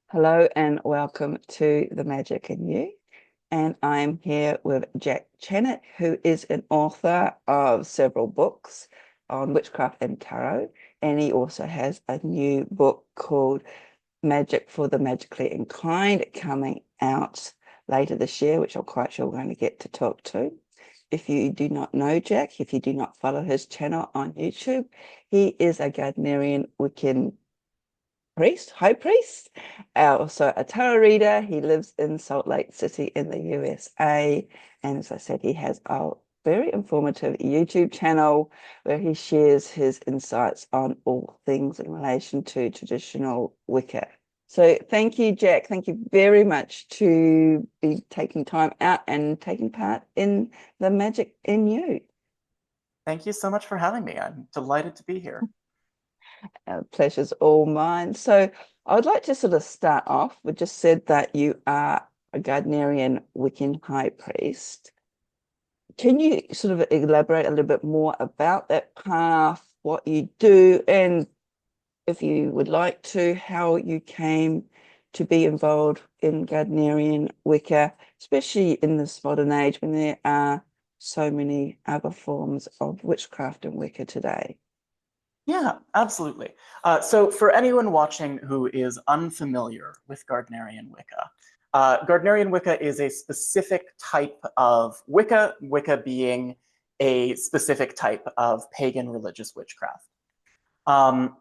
Hello and welcome to The Magic in You. And I'm here with Jack Chanek, who is an author of several books on witchcraft and tarot. And he also has a new book called Magic for the Magically Inclined coming out later this year, which I'm quite sure we're going to get to talk to. If you do not know Jack, if you do not follow his channel on YouTube, he is a Gardnerian Wiccan high priest, also a tarot reader. He lives in Salt Lake City in the USA. And as I said, he has a very informative YouTube channel where he shares his insights on all things in relation to traditional Wicca. So thank you, Jack. Thank you very much to be taking time out and taking part in the Magic in You. Thank you so much for having me. I'm delighted to be here. Pleasure's all mine. So I would like to sort of start off with just said that you are a Gardnerian Wiccan high priest. Can you sort of elaborate a little bit more about that path, what you do, and if you would like to, how you came to be involved in Gardnerian Wicca, especially in this modern age when there are so many other forms of witchcraft and Wicca today? Yeah, absolutely. So for anyone watching who is unfamiliar with Gardnerian Wicca, Gardnerian Wicca is a specific type of Wicca, Wicca being a specific type of pagan religious witchcraft. Um,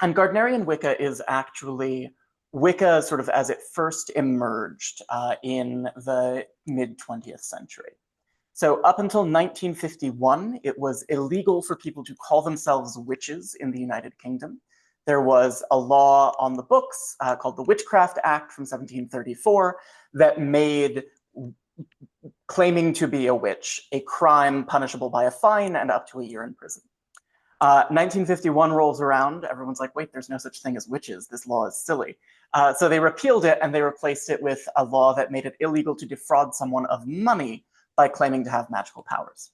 and Gardnerian Wicca is actually Wicca sort of as it first emerged in the mid 20th century. So up until 1951, it was illegal for people to call themselves witches in the United Kingdom. There was a law on the books called the Witchcraft Act from 1734 that made claiming to be a witch a crime punishable by a fine and up to a year in prison. 1951 rolls around, everyone's like, wait, there's no such thing as witches. This law is silly. So they repealed it and they replaced it with a law that made it illegal to defraud someone of money by claiming to have magical powers.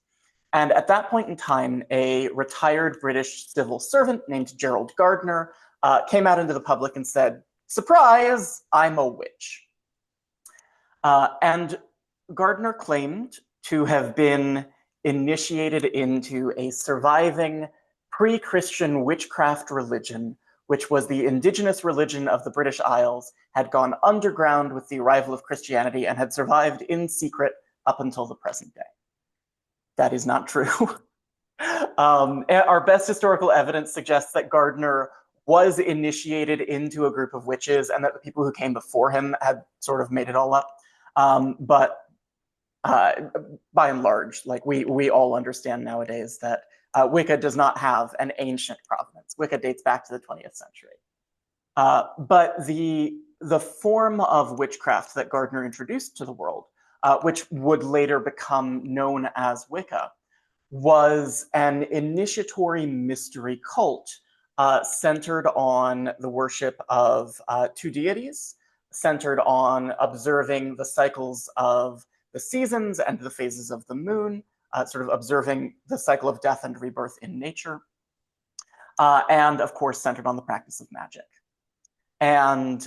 And at that point in time, a retired British civil servant named Gerald Gardner came out into the public and said, surprise, I'm a witch. And Gardner claimed to have been initiated into a surviving pre-Christian witchcraft religion, which was the indigenous religion of the British Isles, had gone underground with the arrival of Christianity and had survived in secret up until the present day. That is not true. Our best historical evidence suggests that Gardner was initiated into a group of witches and that the people who came before him had sort of made it all up. But by and large, like we all understand nowadays that Wicca does not have an ancient provenance. Wicca dates back to the 20th century. But the form of witchcraft that Gardner introduced to the world, which would later become known as Wicca, was an initiatory mystery cult centered on the worship of two deities, centered on observing the cycles of the seasons and the phases of the moon, sort of observing the cycle of death and rebirth in nature, and of course centered on the practice of magic. And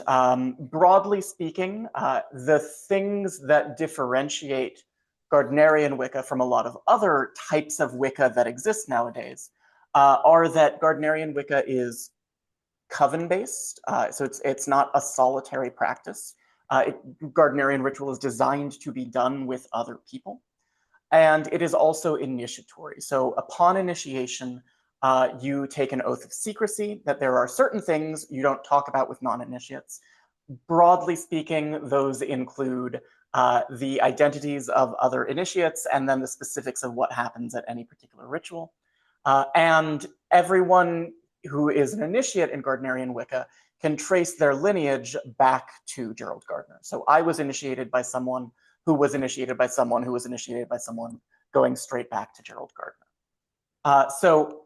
broadly speaking, the things that differentiate Gardnerian Wicca from a lot of other types of Wicca that exist nowadays are that Gardnerian Wicca is coven-based, so it's not a solitary practice. Gardnerian ritual is designed to be done with other people. And it is also initiatory. So upon initiation, you take an oath of secrecy that there are certain things you don't talk about with non-initiates. Broadly speaking, those include the identities of other initiates and then the specifics of what happens at any particular ritual. And everyone who is an initiate in Gardnerian Wicca can trace their lineage back to Gerald Gardner. So I was initiated by someone who was initiated by someone who was initiated by someone, going straight back to Gerald Gardner. So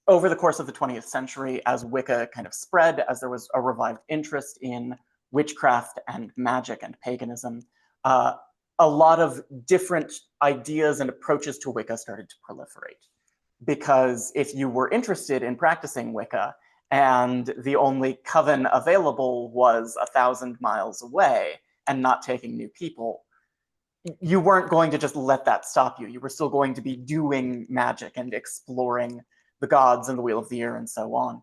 over the course of the 20th century, as Wicca kind of spread, as there was a revived interest in witchcraft and magic and paganism, a lot of different ideas and approaches to Wicca started to proliferate. Because if you were interested in practicing Wicca and the only coven available was 1,000 miles away and not taking new people, you weren't going to just let that stop you. You were still going to be doing magic and exploring the gods and the Wheel of the Year and so on.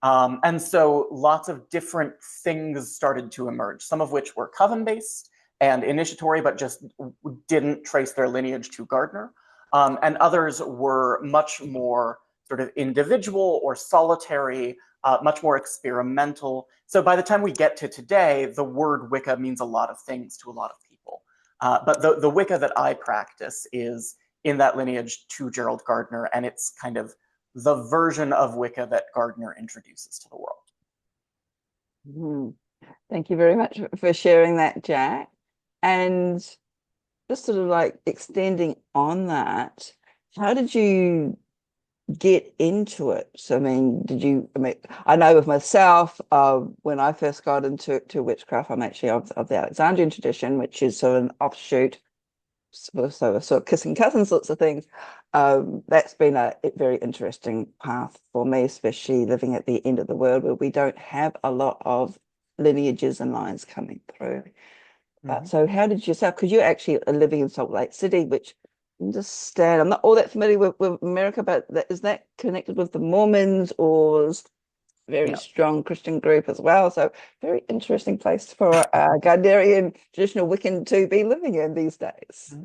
And so lots of different things started to emerge, some of which were coven-based and initiatory, but just didn't trace their lineage to Gardner. And others were much more sort of individual or solitary, much more experimental. So by the time we get to today, the word Wicca means a lot of things to a lot of people. But the Wicca that I practice is in that lineage to Gerald Gardner, and it's kind of the version of Wicca that Gardner introduces to the world. Thank you very much for sharing that, Jack. And just sort of like extending on that, how did you get into it? So, I mean, I know with myself, when I first got into witchcraft, I'm actually of the Alexandrian tradition, which is sort of an offshoot, so sort of kissing cousin sorts of things. That's been a very interesting path for me, especially living at the end of the world where we don't have a lot of lineages and lines coming through. But so how did yourself, because you're actually living in Salt Lake City, which I understand, I'm not all that familiar with America, but is that connected with the Mormons or a very strong Christian group as well? So very interesting place for a Gardnerian traditional Wiccan to be living in these days.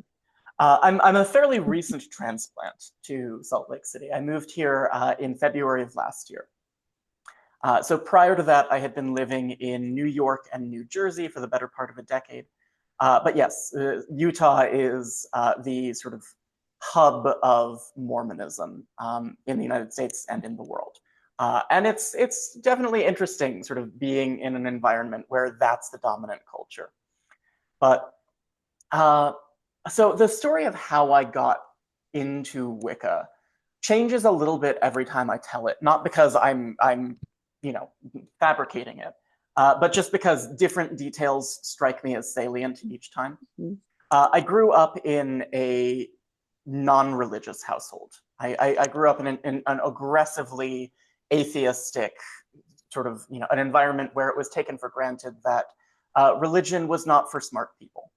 I'm a fairly recent transplant to Salt Lake City. I moved here in February of last year. So prior to that, I had been living in New York and New Jersey for the better part of a decade. But yes, Utah is the sort of hub of Mormonism in the United States and in the world. And it's definitely interesting sort of being in an environment where that's the dominant culture. But so the story of how I got into Wicca changes a little bit every time I tell it, not because I'm fabricating it, but just because different details strike me as salient each time. I grew up in a non-religious household. I grew up in an aggressively atheistic sort of, an environment where it was taken for granted that religion was not for smart people.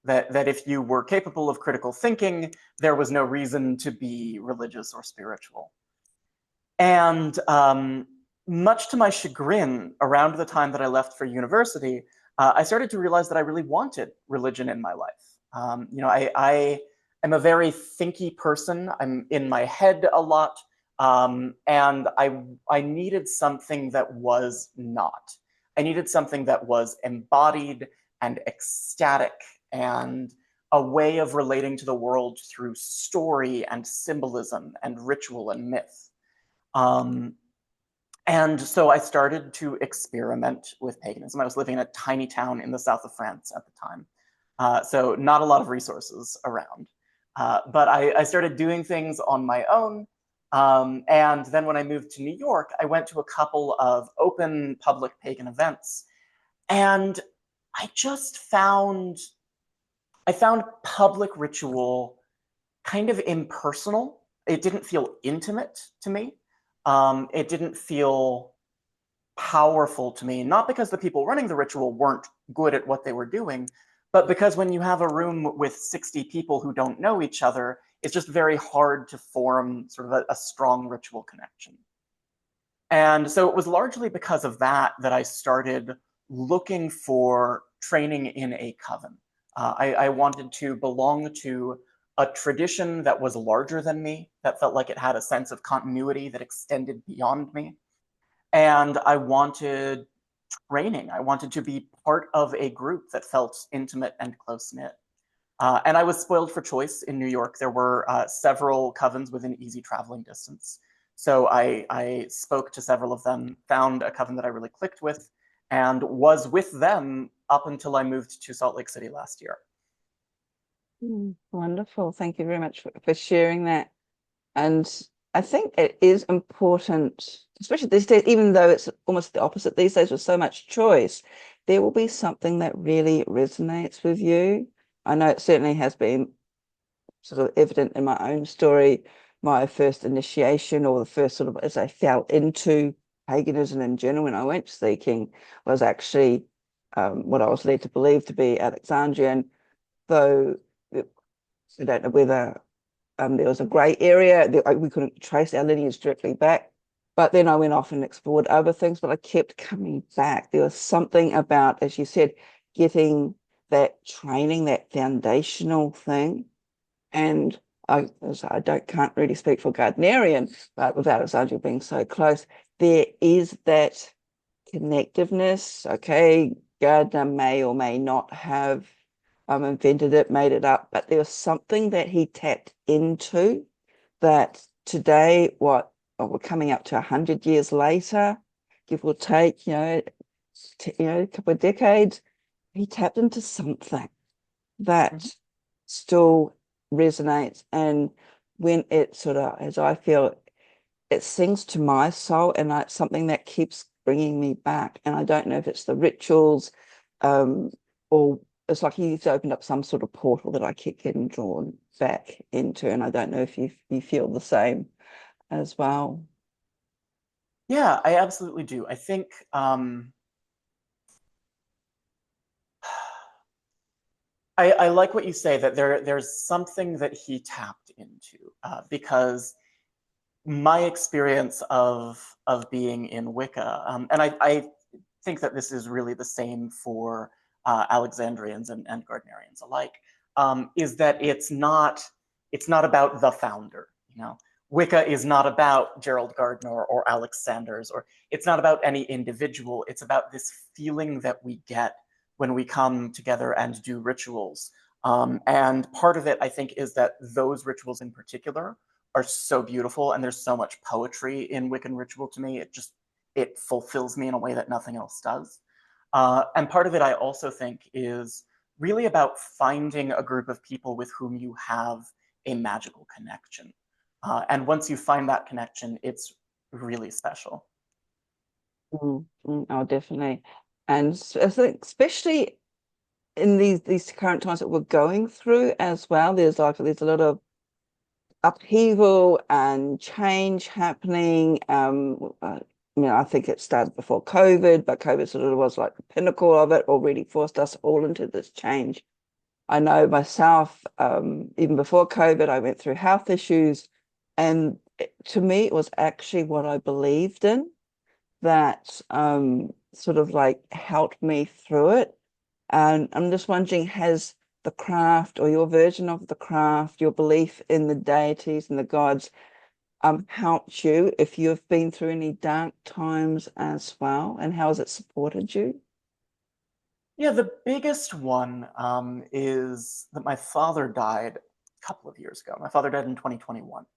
That if you were capable of critical thinking, there was no reason to be religious or spiritual. And much to my chagrin, around the time that I left for university, I started to realize that I really wanted religion in my life. I am a very thinky person. I'm in my head a lot, and I needed something that was not. I needed something that was embodied and ecstatic and a way of relating to the world through story and symbolism and ritual and myth. And so I started to experiment with paganism. I was living in a tiny town in the south of France at the time, so not a lot of resources around. But I started doing things on my own. And then when I moved to New York, I went to a couple of open public pagan events. And I just found public ritual kind of impersonal. It didn't feel intimate to me. It didn't feel powerful to me, not because the people running the ritual weren't good at what they were doing, but because when you have a room with 60 people who don't know each other, it's just very hard to form sort of a strong ritual connection. And so it was largely because of that that I started looking for training in a coven. I wanted to belong to a tradition that was larger than me, that felt like it had a sense of continuity that extended beyond me. And I wanted training. I wanted to be part of a group that felt intimate and close-knit. And I was spoiled for choice in New York. There were several covens within easy traveling distance. So I spoke to several of them, found a coven that I really clicked with, and was with them up until I moved to Salt Lake City last year. Wonderful. Thank you very much for sharing that. And I think it is important, especially these days, even though it's almost the opposite these days with so much choice, there will be something that really resonates with you. I know it certainly has been sort of evident in my own story, my first initiation or the first sort of as I fell into paganism in general, when I went seeking, was actually what I was led to believe to be Alexandrian, though I don't know whether there was a grey area. We couldn't trace our lineage directly back. But then I went off and explored other things, but I kept coming back. There was something about, as you said, getting that training, that foundational thing. And can't really speak for Gardnerian, but with Alexandria being so close, there is that connectiveness. Okay, Gardner may or may not have invented it, made it up, but there was something that he tapped into that today, we're coming up to 100 years later, give or take, a couple of decades, he tapped into something that still resonates. And when it sort of, as I feel, it sings to my soul, and it's something that keeps bringing me back. And I don't know if it's the rituals, or it's like he's opened up some sort of portal that I keep getting drawn back into. And I don't know if you feel the same as well. Yeah, I absolutely do. I think I like what you say, that there's something that he tapped into, because my experience of being in Wicca, and I think that this is really the same for Alexandrians and Gardnerians alike, is that it's not about the founder. Wicca is not about Gerald Gardner or Alex Sanders, or it's not about any individual. It's about this feeling that we get when we come together and do rituals. And part of it, I think, is that those rituals in particular are so beautiful, and there's so much poetry in Wiccan ritual to me. It fulfills me in a way that nothing else does. And part of it, I also think, is really about finding a group of people with whom you have a magical connection. And once you find that connection, it's really special. Oh, definitely. And I think especially in these current times that we're going through as well, there's a lot of upheaval and change happening. I think it started before COVID, but COVID sort of was like the pinnacle of it, or really forced us all into this change. I know myself, even before COVID, I went through health issues, and to me, it was actually what I believed in that sort of like helped me through it. And I'm just wondering, has the craft, or your version of the craft, your belief in the deities and the gods, helped you if you've been through any dark times as well? And how has it supported you? Yeah, the biggest one is that my father died a couple of years ago. My father died in 2021.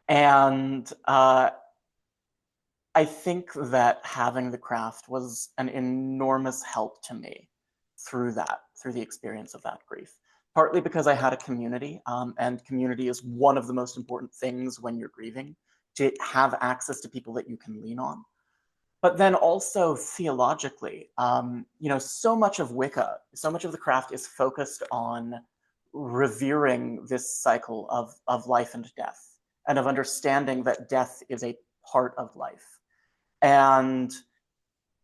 And I think that having the craft was an enormous help to me through the experience of that grief. Partly because I had a community, and community is one of the most important things when you're grieving, to have access to people that you can lean on. But then also theologically, so much of Wicca, so much of the craft is focused on revering this cycle of life and death, and of understanding that death is a part of life. And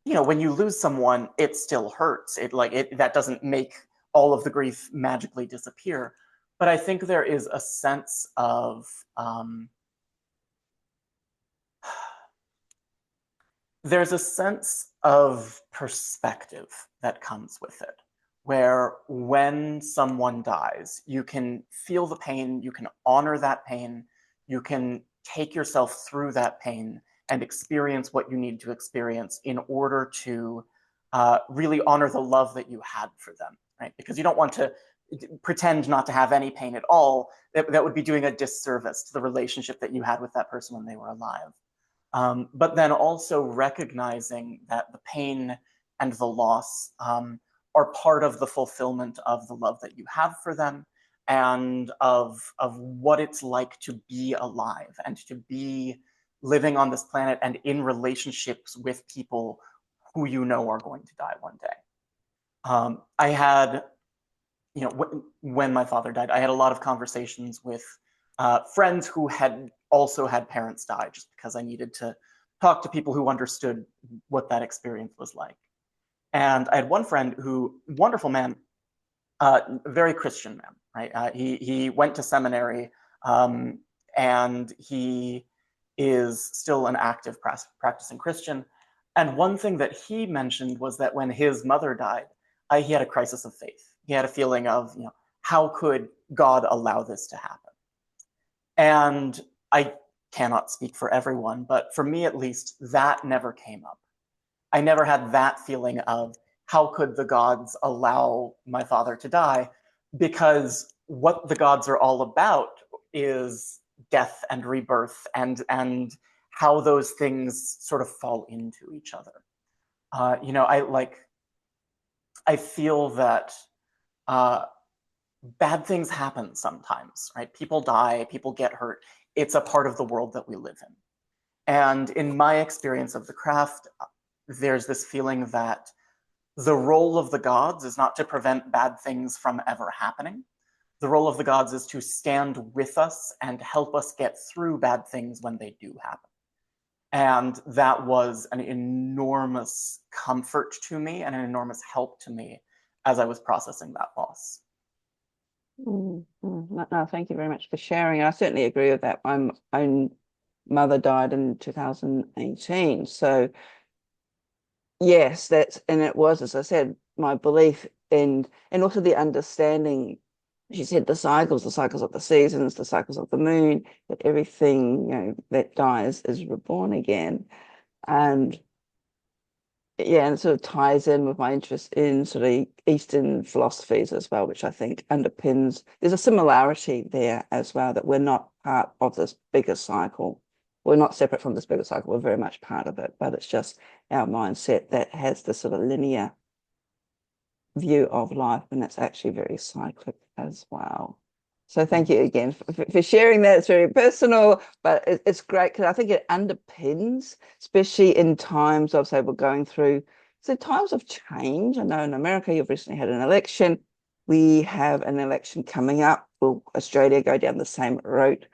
when you lose someone, it still hurts. That doesn't make all of the grief magically disappear. But I think there is a sense of there's a sense of perspective that comes with it, where when someone dies, you can feel the pain, you can honor that pain, you can take yourself through that pain and experience what you need to experience in order to really honor the love that you had for them, right? Because you don't want to pretend not to have any pain at all. That would be doing a disservice to the relationship that you had with that person when they were alive. But then also recognizing that the pain and the loss are part of the fulfillment of the love that you have for them, and of what it's like to be alive and to be living on this planet and in relationships with people who are going to die one day. I had, when my father died, I had a lot of conversations with friends who had also had parents die, just because I needed to talk to people who understood what that experience was like. And I had one friend who, wonderful man, very Christian man, right? He went to seminary, and he is still an active practicing Christian. And one thing that he mentioned was that when his mother died, he had a crisis of faith. He had a feeling of, how could God allow this to happen? And I cannot speak for everyone, but for me at least, that never came up. I never had that feeling of, how could the gods allow my father to die? Because what the gods are all about is death and rebirth, and how those things sort of fall into each other. I feel that bad things happen sometimes, right? People die, people get hurt. It's a part of the world that we live in. And in my experience of the craft, there's this feeling that the role of the gods is not to prevent bad things from ever happening. The role of the gods is to stand with us and help us get through bad things when they do happen. And that was an enormous comfort to me and an enormous help to me as I was processing that loss. No, thank you very much for sharing. I certainly agree with that. My own mother died in 2018. So yes, and it was, as I said, my belief and also the understanding. She said the cycles of the seasons, the cycles of the moon, that everything, that dies is reborn again. And yeah, and it sort of ties in with my interest in sort of Eastern philosophies as well, which I think underpins, there's a similarity there as well, that we're not part of this bigger cycle. We're not separate from this bigger cycle. We're very much part of it, but it's just our mindset that has this sort of linear view of life, and it's actually very cyclic as well. So thank you again for sharing that. It's very personal, but it's great because I think it underpins, especially in times of, say, we're going through, so times of change. I know in America, you've recently had an election. We have an election coming up. Will Australia go down the same route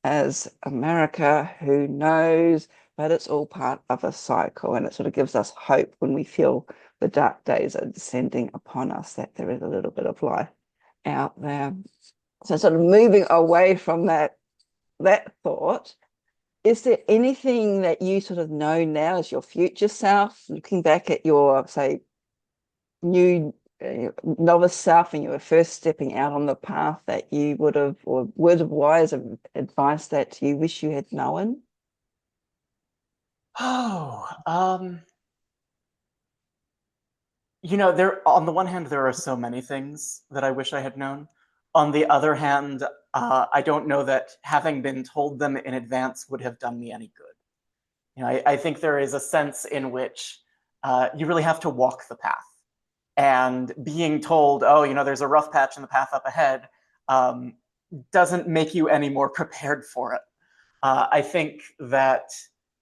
as America? Who knows? But it's all part of a cycle, and it sort of gives us hope when we feel the dark days are descending upon us, that there is a little bit of life out there. So sort of moving away from that thought, is there anything that you sort of know now as your future self, looking back at your, say, new novice self and you were first stepping out on the path, that you would have, or word of wise of advice that you wish you had known? There, on the one hand, there are so many things that I wish I had known. On the other hand, I don't know that having been told them in advance would have done me any good. I think there is a sense in which you really have to walk the path. And being told, oh, there's a rough patch in the path up ahead, doesn't make you any more prepared for it. I think that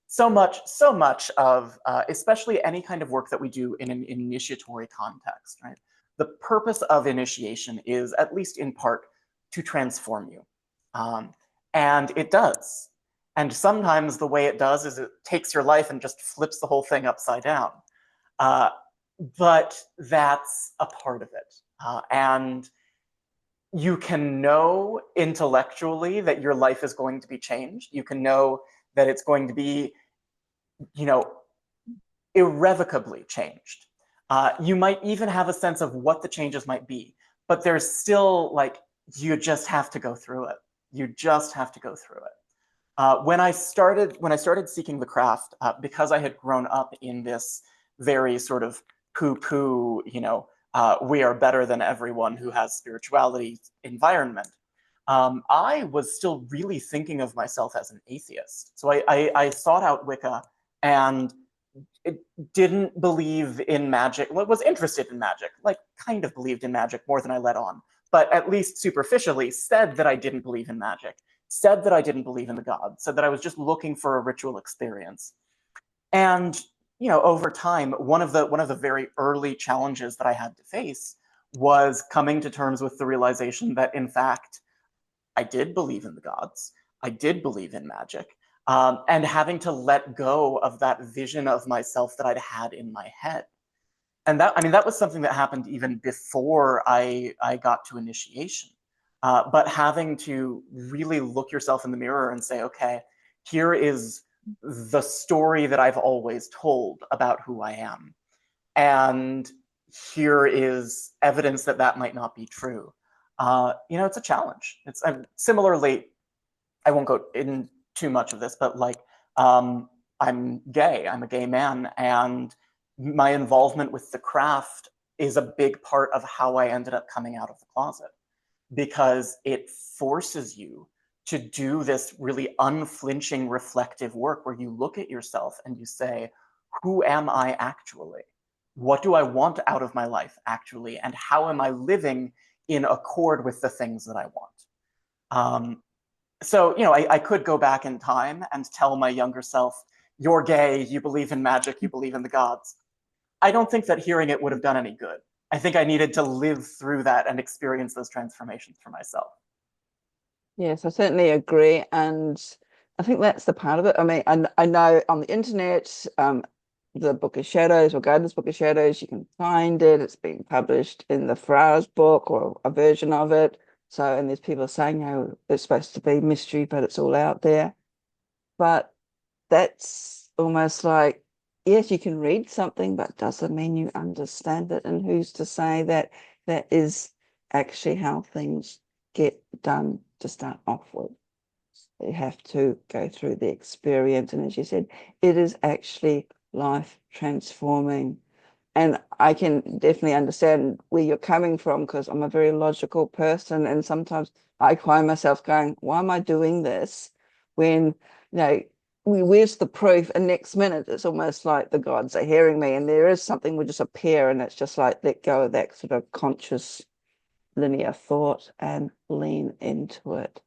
so much of, especially any kind of work that we do in an initiatory context, right? The purpose of initiation is, at least in part, to transform you. And it does. And sometimes the way it does is it takes your life and just flips the whole thing upside down. But that's a part of it. And you can know intellectually that your life is going to be changed. You can know that it's going to be, irrevocably changed. You might even have a sense of what the changes might be, but there's still, you just have to go through it. You just have to go through it. When I started seeking the craft, because I had grown up in this very sort of poo-poo, we are better than everyone who has spirituality environment, I was still really thinking of myself as an atheist. So I sought out Wicca and didn't believe in magic. Well, was interested in magic, kind of believed in magic more than I let on, but at least superficially said that I didn't believe in magic, said that I didn't believe in the gods, said that I was just looking for a ritual experience. And over time, one of the very early challenges that I had to face was coming to terms with the realization that, in fact, I did believe in the gods. I did believe in magic. and having to let go of that vision of myself that I'd had in my head. And that, I mean, that was something that happened even before I got to initiation. But having to really look yourself in the mirror and say, okay, here is the story that I've always told about who I am. And here is evidence that that might not be true. It's a challenge. It's similarly, I won't go in too much of this, but like, I'm gay, I'm a gay man, and my involvement with the craft is a big part of how I ended up coming out of the closet, because it forces you to do this really unflinching reflective work where you look at yourself and you say, who am I actually? What do I want out of my life actually? And how am I living in accord with the things that I want? So, I could go back in time and tell my younger self, you're gay, you believe in magic, you believe in the gods. I don't think that hearing it would have done any good. I think I needed to live through that and experience those transformations for myself. Yes, I certainly agree. And I think that's the part of it. I mean, I know on the internet, the Book of Shadows, or Garden's Book of Shadows, you can find it. It's being published in the Frau's book, or a version of it. So, and there's people saying, it's supposed to be mystery, but it's all out there. But that's almost like, yes, you can read something, but doesn't mean you understand it. And who's to say that that is actually how things get done to start off with? You have to go through the experience. And as you said, it is actually life transforming. And I can definitely understand where you're coming from, because I'm a very logical person. And sometimes I find myself going, why am I doing this? When, where's the proof? And next minute, it's almost like the gods are hearing me. And there is something will just appear. And it's just like, let go of that sort of conscious linear thought and lean into it.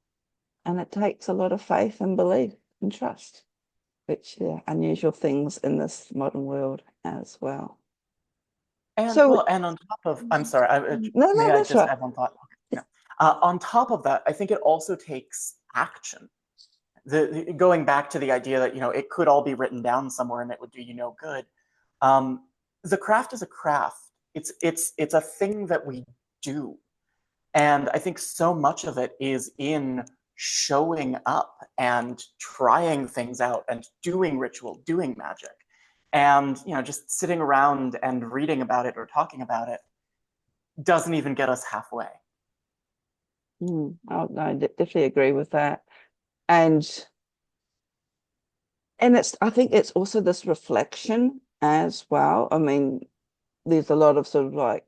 And it takes a lot of faith and belief and trust, which are unusual things in this modern world as well. And So, well, and on top of, I'm sorry, no, may I that's just right. add one thought? Okay, no. On top of that, I think it also takes action. Going back to the idea that it could all be written down somewhere and it would do you no good. The craft is a craft. It's a thing that we do, and I think so much of it is in showing up and trying things out and doing ritual, doing magic. And just sitting around and reading about it or talking about it doesn't even get us halfway. I definitely agree with that. And I think it's also this reflection as well. I mean, there's a lot of sort of like,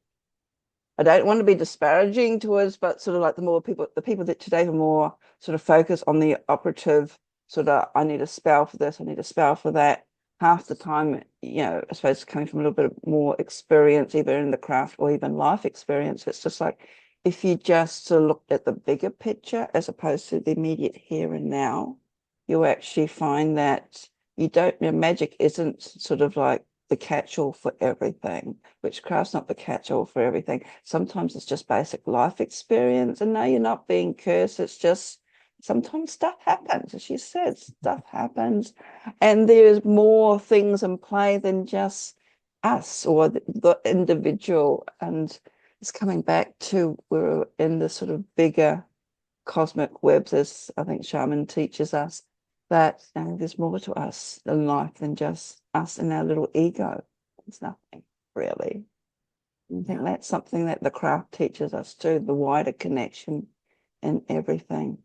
I don't want to be disparaging towards, but sort of like the people that today are more sort of focused on the operative sort of, I need a spell for this, I need a spell for that. Half the time, I suppose coming from a little bit more experience, either in the craft or even life experience, it's just like, if you just sort of look at the bigger picture as opposed to the immediate here and now, you actually find that magic isn't sort of like the catch-all for everything. Witchcraft's not the catch-all for everything. Sometimes it's just basic life experience. And no, you're not being cursed. It's just sometimes stuff happens. As you said, stuff happens. And there's more things in play than just us or the individual. And it's coming back to we're in the sort of bigger cosmic webs, as I think Shaman teaches us, that there's more to us in life than just us and our little ego. It's nothing really. I think that's something that the craft teaches us too, the wider connection in everything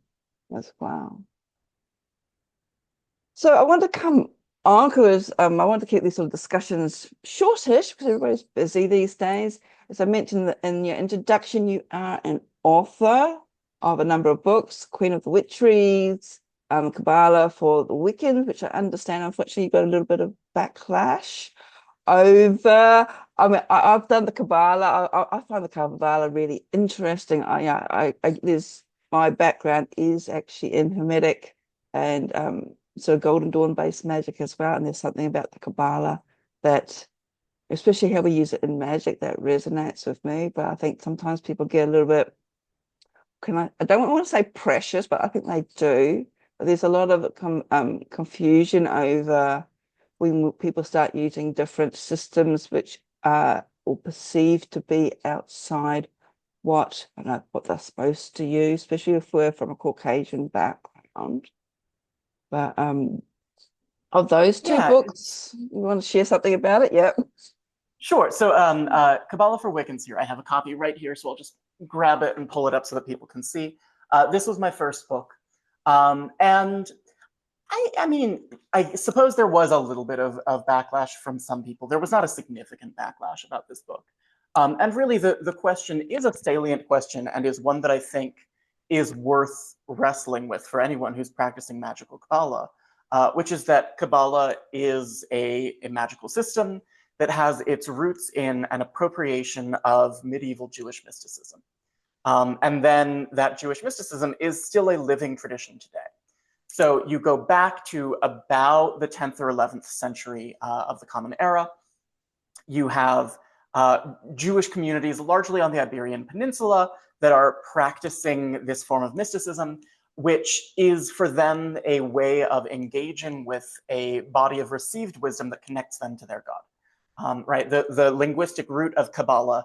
as well. So I want to come on because I want to keep these sort of discussions shortish because everybody's busy these days. As I mentioned in your introduction, you are an author of a number of books, Queen of the Witcheries, Kabbalah for the Wiccans, which I understand, unfortunately, you've got a little bit of backlash over. I mean, I've done the Kabbalah. I find the Kabbalah really interesting. There's my background is actually in Hermetic and sort of Golden Dawn based magic as well. And there's something about the Kabbalah that, especially how we use it in magic, that resonates with me. But I think sometimes people get a little bit, I don't want to say precious, but I think they do. there's a lot of confusion over when people start using different systems which are or perceived to be outside what I don't know what they're supposed to use, especially if we're from a Caucasian background. But of those two Yeah, books, you want to share something about it? Yep. sure. So Kabbalah for Wiccans here. I have a copy right here, so I'll just grab it and pull it up so that people can see. This was my first book. And I mean, I suppose there was a little bit of backlash from some people. There was not a significant backlash about this book. And really, the question is a salient question and is one that I think is worth wrestling with for anyone who's practicing magical Kabbalah, which is that Kabbalah is a magical system that has its roots in an appropriation of medieval Jewish mysticism. And then that Jewish mysticism is still a living tradition today. So you go back to about the 10th or 11th century of the Common Era. You have Jewish communities largely on the Iberian Peninsula that are practicing this form of mysticism, which is for them a way of engaging with a body of received wisdom that connects them to their God. Right? The linguistic root of Kabbalah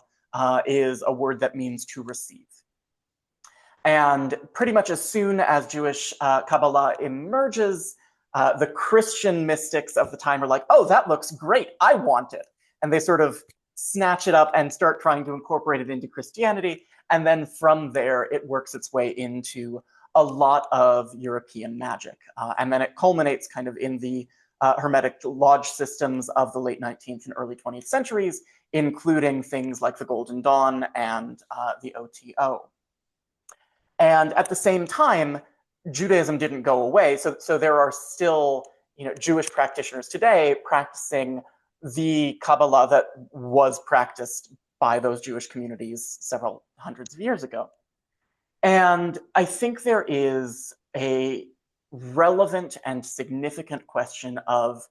is a word that means to receive. And pretty much as soon as Jewish Kabbalah emerges, the Christian mystics of the time are like, oh, that looks great, I want it. And they sort of snatch it up and start trying to incorporate it into Christianity. And then from there, it works its way into a lot of European magic. And then it culminates kind of in the Hermetic lodge systems of the late 19th and early 20th centuries, including things like the Golden Dawn and the OTO. And at the same time, Judaism didn't go away. So there are still, Jewish practitioners today practicing the Kabbalah that was practiced by those Jewish communities several hundreds of years ago. And I think there is a relevant and significant question of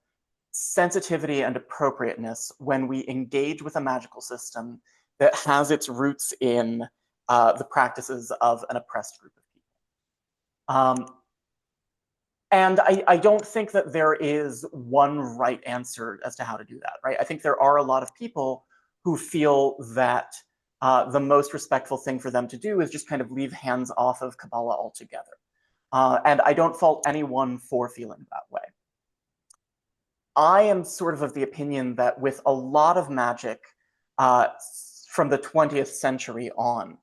sensitivity and appropriateness when we engage with a magical system that has its roots in the practices of an oppressed group of people. And I don't think that there is one right answer as to how to do that, right? I think there are a lot of people who feel that the most respectful thing for them to do is just kind of leave hands off of Kabbalah altogether. And I don't fault anyone for feeling that way. I am sort of the opinion that with a lot of magic from the 20th century on,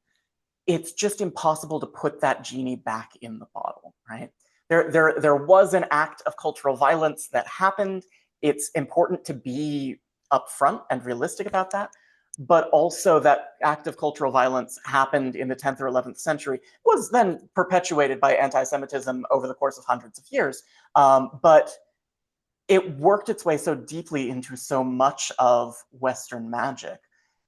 it's just impossible to put that genie back in the bottle, right? There was an act of cultural violence that happened. It's important to be upfront and realistic about that. But also that act of cultural violence happened in the 10th or 11th century, was then perpetuated by anti-Semitism over the course of hundreds of years. But it worked its way so deeply into so much of Western magic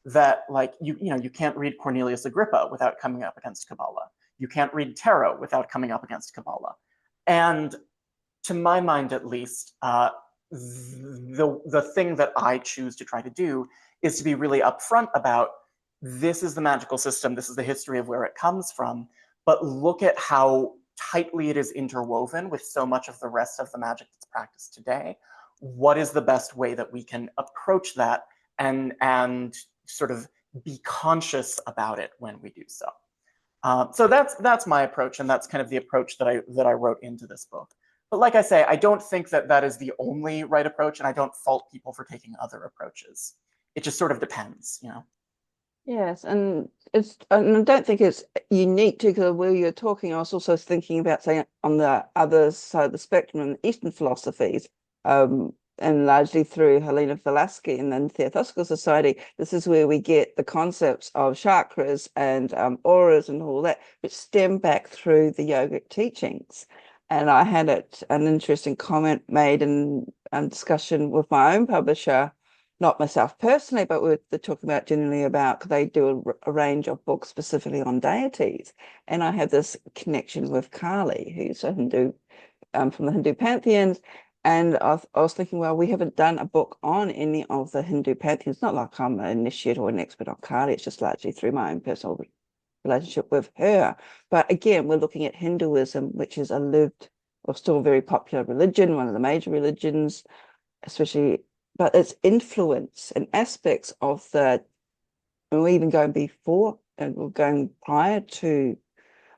that, like, you can't read Cornelius Agrippa without coming up against Kabbalah. You can't read tarot without coming up against Kabbalah. And to my mind, at least, the thing that I choose to try to do is to be really upfront about, this is the magical system, this is the history of where it comes from, but look at how tightly it is interwoven with so much of the rest of the magic that's practiced today. What is the best way that we can approach that and sort of be conscious about it when we do so? So that's my approach, and that's kind of the approach that I wrote into this book. But like I say, I don't think that that is the only right approach, and I don't fault people for taking other approaches. It just sort of depends, Yes, and I don't think it's unique to, because while you're talking, I was also thinking about, saying, on the other side of the spectrum, in Eastern philosophies, and largely through Helena Blavatsky and then Theosophical Society, this is where we get the concepts of chakras and auras and all that, which stem back through the yogic teachings. And I had an interesting comment made in a discussion with my own publisher, not myself personally, but they're talking about generally about, they do a range of books specifically on deities. And I have this connection with Kali, who's a Hindu, from the Hindu pantheons. And I was thinking, well, we haven't done a book on any of the Hindu pantheons. Not like I'm an initiate or an expert on Kali, it's just largely through my own personal relationship with her. But again, we're looking at Hinduism, which is a lived or still a very popular religion, one of the major religions, especially, but its influence and aspects of and even going before and going prior to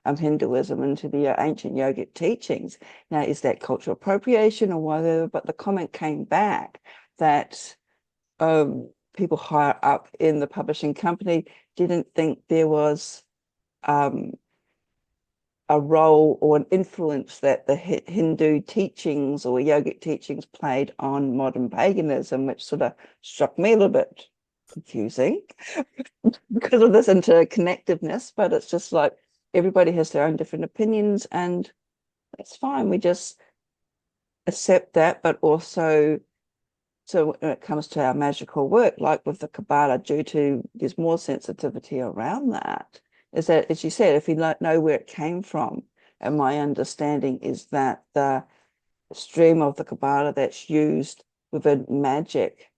Hinduism into the ancient yogic teachings. Now, is that cultural appropriation or whatever? But the comment came back that people higher up in the publishing company didn't think there was a role or an influence that the Hindu teachings or yogic teachings played on modern paganism, which sort of struck me a little bit confusing because of this interconnectiveness. But it's just like everybody has their own different opinions, and that's fine. We just accept that, but also, so when it comes to our magical work, like with the Kabbalah, due to there's more sensitivity around that, is that, as you said, if we know where it came from, and my understanding is that the stream of the Kabbalah that's used within magic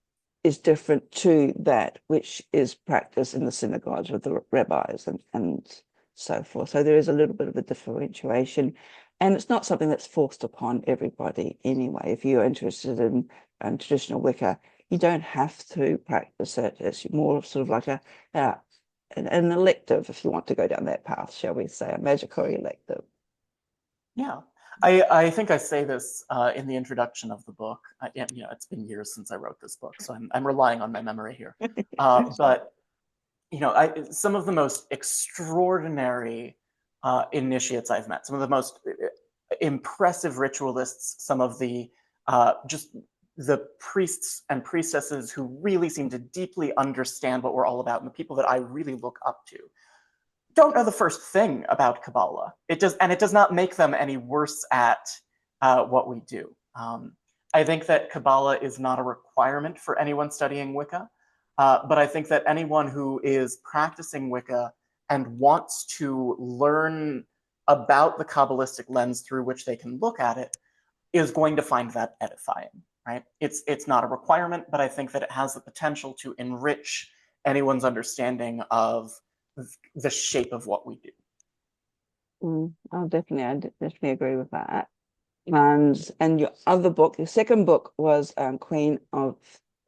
is different to that which is practiced in the synagogues with the rabbis and so forth. So there is a little bit of a differentiation, and it's not something that's forced upon everybody anyway. If you're interested in traditional Wicca, you don't have to practice it. It's more sort of like an elective, if you want to go down that path, shall we say, a magical elective. Yeah. I think I say this in the introduction of the book. It's been years since I wrote this book, so I'm relying on my memory here. But some of the most extraordinary initiates I've met, some of the most impressive ritualists, some of the just the priests and priestesses who really seem to deeply understand what we're all about, and the people that I really look up to, don't know the first thing about Kabbalah. It does not make them any worse at what we do. I think that Kabbalah is not a requirement for anyone studying Wicca, but I think that anyone who is practicing Wicca and wants to learn about the Kabbalistic lens through which they can look at it is going to find that edifying, right? It's not a requirement, but I think that it has the potential to enrich anyone's understanding of the shape of what we do. I definitely agree with that. And your other book, your second book was Queen of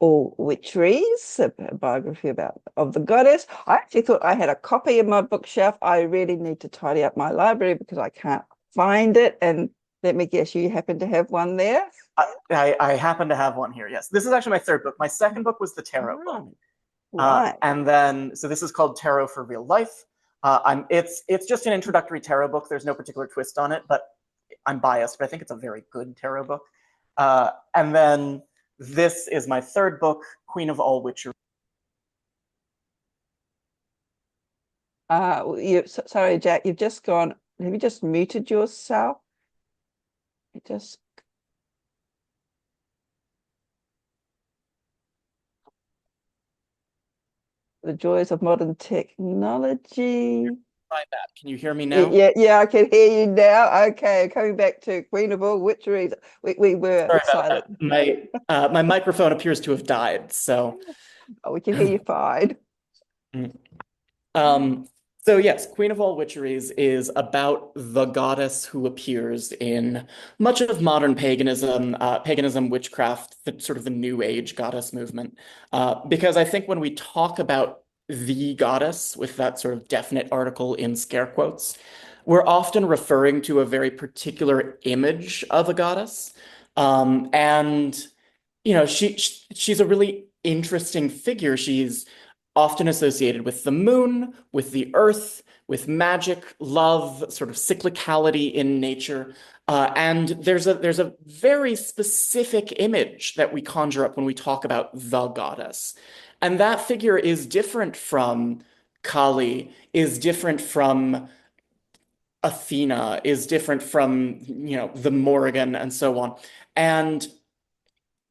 All Witcheries, a biography of the goddess. I actually thought I had a copy in my bookshelf. I really need to tidy up my library because I can't find it. And let me guess, you happen to have one there? I happen to have one here, yes. This is actually my third book. My second book was the tarot book. Right. And then, so this is called Tarot for Real Life. It's just an introductory tarot book. There's no particular twist on it, but I'm biased, but I think it's a very good tarot book. And then this is my third book, Queen of All Witchery. Sorry, Jack, you've just gone. Have you just muted yourself? It just. The joys of modern technology. Try that. Can you hear me now? Yeah, I can hear you now. Okay, coming back to Queen of All Witcheries. We were excited. My microphone appears to have died, so. Oh, we can hear you fine. So yes, Queen of All Witcheries is about the goddess who appears in much of modern paganism, witchcraft, sort of the New Age goddess movement. Because I think when we talk about the goddess with that sort of definite article in scare quotes, we're often referring to a very particular image of a goddess. And she's a really interesting figure. She's often associated with the moon, with the earth, with magic, love, sort of cyclicality in nature. And there's a very specific image that we conjure up when we talk about the goddess. And that figure is different from Kali, is different from Athena, is different from, the Morrigan and so on. And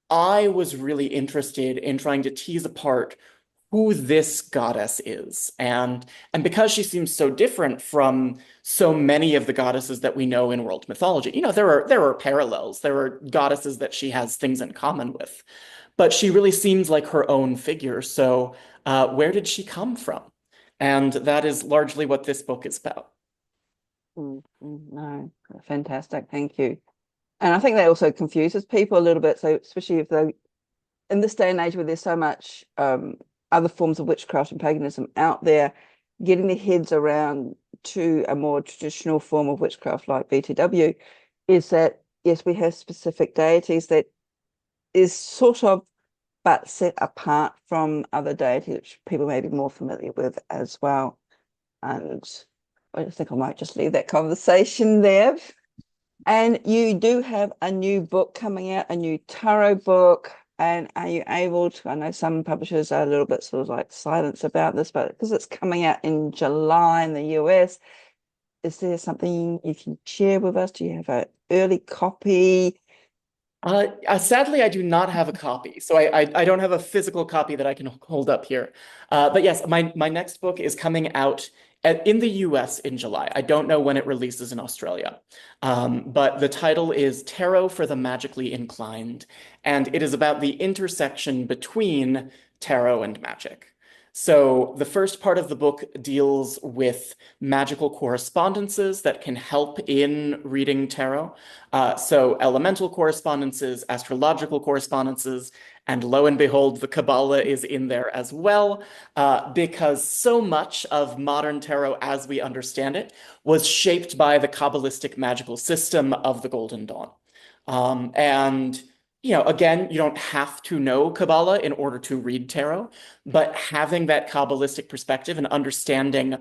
I was really interested in trying to tease apart who this goddess is. And because she seems so different from so many of the goddesses that we know in world mythology, there are parallels. There are goddesses that she has things in common with. But she really seems like her own figure. So where did she come from? And that is largely what this book is about. No, fantastic. Thank you. And I think that also confuses people a little bit. So especially if they, in this day and age where there's so much other forms of witchcraft and paganism out there, getting their heads around to a more traditional form of witchcraft like BTW is that, yes, we have specific deities that is sort of but set apart from other deities, which people may be more familiar with as well. And I think I might just leave that conversation there. And you do have a new book coming out, a new tarot book. And are you able to? I know some publishers are a little bit sort of like silent about this, but because it's coming out in July in the US, is there something you can share with us? Do you have an early copy? Sadly, I do not have a copy, so I don't have a physical copy that I can hold up here. But yes, my next book is coming out in the US in July. I don't know when it releases in Australia, but the title is Tarot for the Magically Inclined, and it is about the intersection between tarot and magic. So the first part of the book deals with magical correspondences that can help in reading tarot. So elemental correspondences, astrological correspondences, and lo and behold, the Kabbalah is in there as well, because so much of modern tarot as we understand it was shaped by the Kabbalistic magical system of the Golden Dawn. And again, you don't have to know Kabbalah in order to read tarot, but having that Kabbalistic perspective and understanding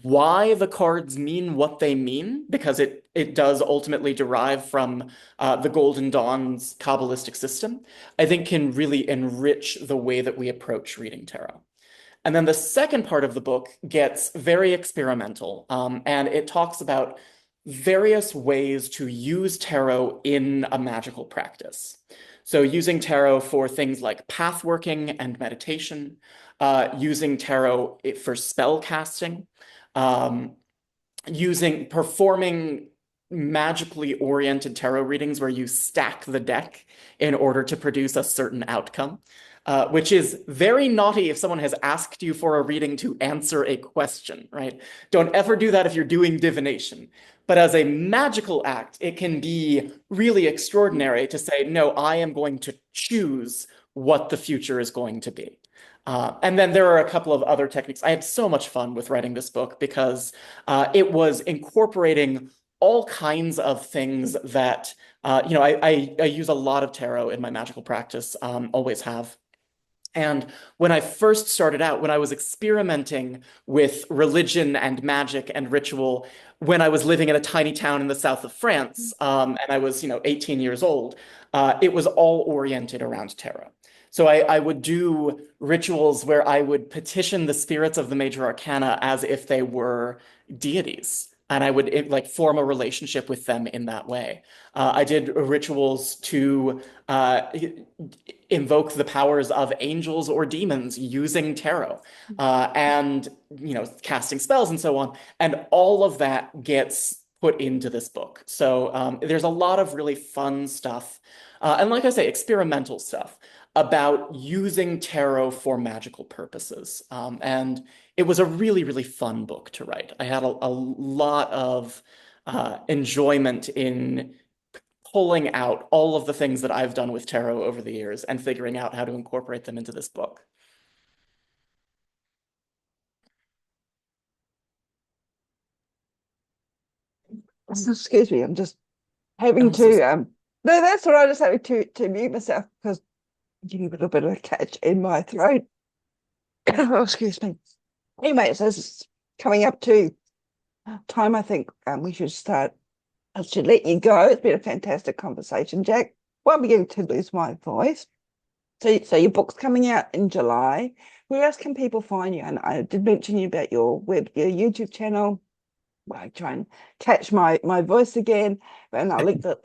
why the cards mean what they mean, because it does ultimately derive from the Golden Dawn's Kabbalistic system, I think can really enrich the way that we approach reading tarot. And then the second part of the book gets very experimental, and it talks about various ways to use tarot in a magical practice. So using tarot for things like path working and meditation, using tarot for spell casting, performing magically oriented tarot readings where you stack the deck in order to produce a certain outcome, which is very naughty if someone has asked you for a reading to answer a question, right? Don't ever do that if you're doing divination. But as a magical act, it can be really extraordinary to say, no, I am going to choose what the future is going to be. And then there are a couple of other techniques. I had so much fun with writing this book because it was incorporating all kinds of things that, I use a lot of tarot in my magical practice, always have. And when I first started out, when I was experimenting with religion and magic and ritual, when I was living in a tiny town in the south of France, and I was, 18 years old, it was all oriented around tarot. So I would do rituals where I would petition the spirits of the major arcana as if they were deities. And I would like form a relationship with them in that way. I did rituals to invoke the powers of angels or demons using tarot, and casting spells and so on. And all of that gets put into this book. So there's a lot of really fun stuff, and like I say, experimental stuff about using tarot for magical purposes. And it was a really, really fun book to write. I had a lot of enjoyment in pulling out all of the things that I've done with tarot over the years and figuring out how to incorporate them into this book. Excuse me, I'm just having I'm so to sorry. no, that's all right. I just having to mute myself because I'm getting a little bit of a catch in my throat. Oh, excuse me. Anyway, so this is coming up to time. I think we should start. I should let you go. It's been a fantastic conversation, Jack. Well, I'm beginning to lose my voice. So your book's coming out in July. Where else can people find you? And I did mention you about your YouTube channel. I try and catch my voice again, and I'll link the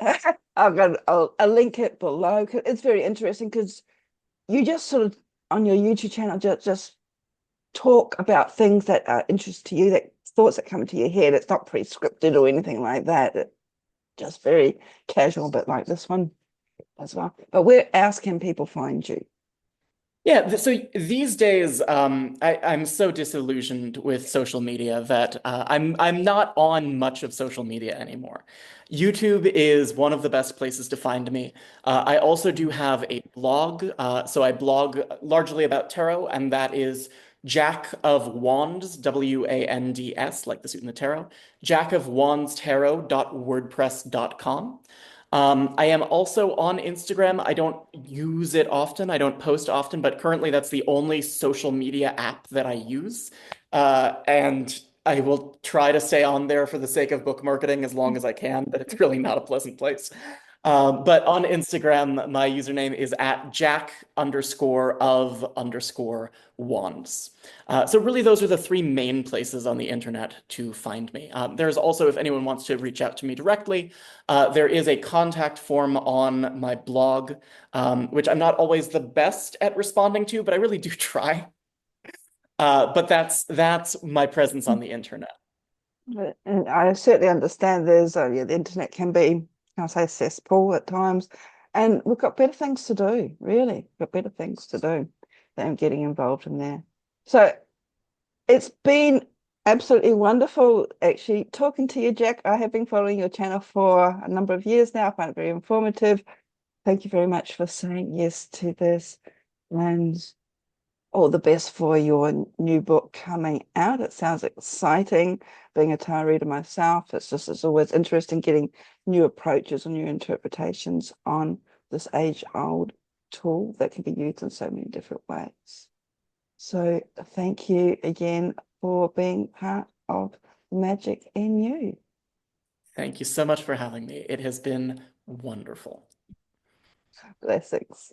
I'll link it below. It's very interesting because you just sort of on your YouTube channel just talk about things that are interest to you, that thoughts that come to your head. It's not pre-scripted or anything like that. It's just very casual, but like this one as well. But where else can people find you? Yeah, so these days, I'm so disillusioned with social media that I'm not on much of social media anymore. YouTube is one of the best places to find me. I also do have a blog, so I blog largely about tarot, and that is Jack of Wands, Wands, like the suit in the tarot, jackofwandstarot.wordpress.com. I am also on Instagram. I don't use it often. I don't post often, but currently that's the only social media app that I use. And I will try to stay on there for the sake of book marketing as long as I can, but it's really not a pleasant place. But on Instagram, my username is at Jack_of_wands. So really, those are the three main places on the internet to find me. There's also, if anyone wants to reach out to me directly, there is a contact form on my blog, which I'm not always the best at responding to, but I really do try. But that's my presence on the internet. And I certainly understand yeah, the internet can be, can I say, cesspool at times, and we've got better things to do, really. We've got better things to do than getting involved in there. So it's been absolutely wonderful actually talking to you, Jack. I have been following your channel for a number of years now. I find it very informative. Thank you very much for saying yes to this, and all the best for your new book coming out. It sounds exciting. Being a tarot reader myself, it's always interesting getting new approaches and new interpretations on this age-old tool that can be used in so many different ways. So thank you again for being part of Magic in You. Thank you so much for having me. It has been wonderful. Blessings.